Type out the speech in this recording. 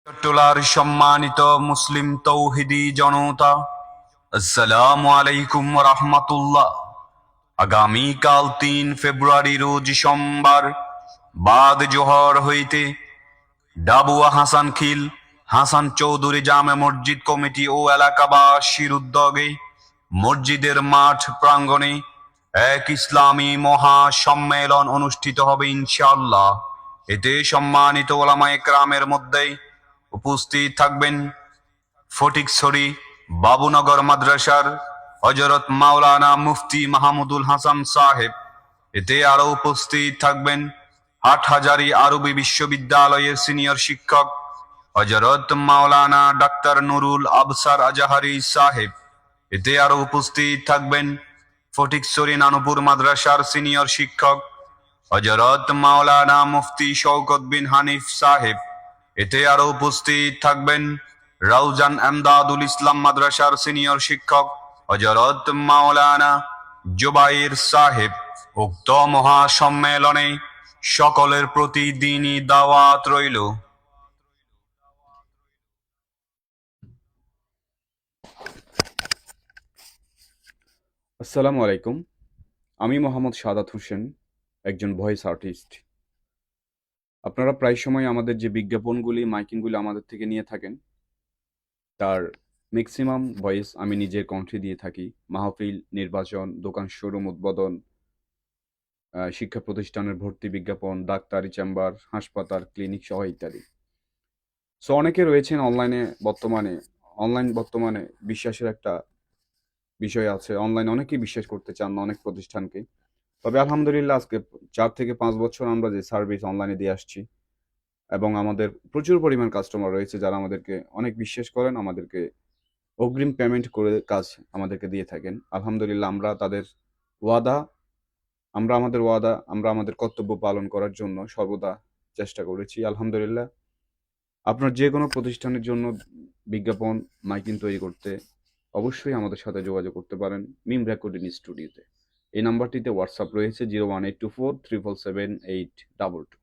চট্টলার সম্মানিত মুসলিম তৌহিদি জনতা, আসসালামু আলাইকুম রাহমাতুল্লাহ। আগামীকাল 3 ফেব্রুয়ারি রোজ সোমবার বাদ জোহর হইতে ডাবুয়া হাসান খিল হাসান চৌধুরী জামে মসজিদ কমিটি ও এলাকাবাসীর উদ্যোগে মসজিদের মাঠ প্রাঙ্গণে এক ইসলামী মহা সম্মেলন অনুষ্ঠিত হবে ইনশাআল্লাহ। এতে সম্মানিত ওলামায়ে কেরামের মধ্যে উপস্থিত থাকবেন ফটিকছড়ি বাবুনগর মাদ্রাসার হযরত মাওলানা মুফতি মাহমুদুল হাসান সাহেব। এতে আরো উপস্থিত থাকবেন হাটহাজারী আরবি বিশ্ববিদ্যালয়ের সিনিয়র শিক্ষক হযরত মাওলানা ডাক্তার নুরুল আবসার আজাহারি সাহেব। এতে আরো উপস্থিত থাকবেন ফটিকছড়ি নানুপুর মাদ্রাসার সিনিয়র শিক্ষক হযরত মাওলানা মুফতি শওকত বিন হানিফ সাহেব। এতে আরো উপস্থিত থাকবেন রাউজান এমদাদুল ইসলাম মাদ্রাসার সিনিয়র শিক্ষক হযরত মাওলানা জুবাইর সাহেব। উক্ত মহাসম্মেলনে সকলের প্রতি দ্বীনী দাওয়াত রইল। আসসালামু আলাইকুম। আমি মোহাম্মদ সাদাত হোসেন, একজন ভয়েস আর্টিস্ট। আপনারা প্রায় সময় আমাদের যে বিজ্ঞাপনগুলি মাইকিংগুলি আমাদের থেকে নিয়ে থাকেন, তার ম্যাক্সিমাম ভয়েস আমি নিজের কণ্ঠে দিয়ে থাকি। মাহফিল, নির্বাচন, দোকান শোরুম উদ্বোধন, শিক্ষা প্রতিষ্ঠানের ভর্তি বিজ্ঞাপন, ডাক্তারি চেম্বার, হাসপাতাল, ক্লিনিক সহ ইত্যাদি। সো অনেকে রয়েছেন অনলাইন বর্তমানে বিশ্বাসের একটা বিষয় আছে। অনলাইনে অনেকেই বিশ্বাস করতে চান না অনেক প্রতিষ্ঠানকে। তবে আলহামদুলিল্লাহ আজকে 4 থেকে 5 বছর আমরা যে সার্ভিস অনলাইনে দিয়ে আসছি, এবং আমাদের প্রচুর পরিমাণ কাস্টমার রয়েছে যারা আমাদেরকে অনেক বিশ্বাস করেন, আমাদেরকে অগ্রিম পেমেন্ট করে কাজ আমাদেরকে দিয়ে থাকেন। আলহামদুলিল্লাহ আমরা আমাদের কর্তব্য পালন করার জন্য সর্বদা চেষ্টা করেছি। আলহামদুলিল্লাহ আপনার যে কোনো প্রতিষ্ঠানের জন্য বিজ্ঞাপন মাইকিং তৈরি করতে অবশ্যই আমাদের সাথে যোগাযোগ করতে পারেন মিম রেকর্ডিং স্টুডিওতে। এই নাম্বারটিতে হোয়াটসঅ্যাপ রয়েছে 01824 777 822।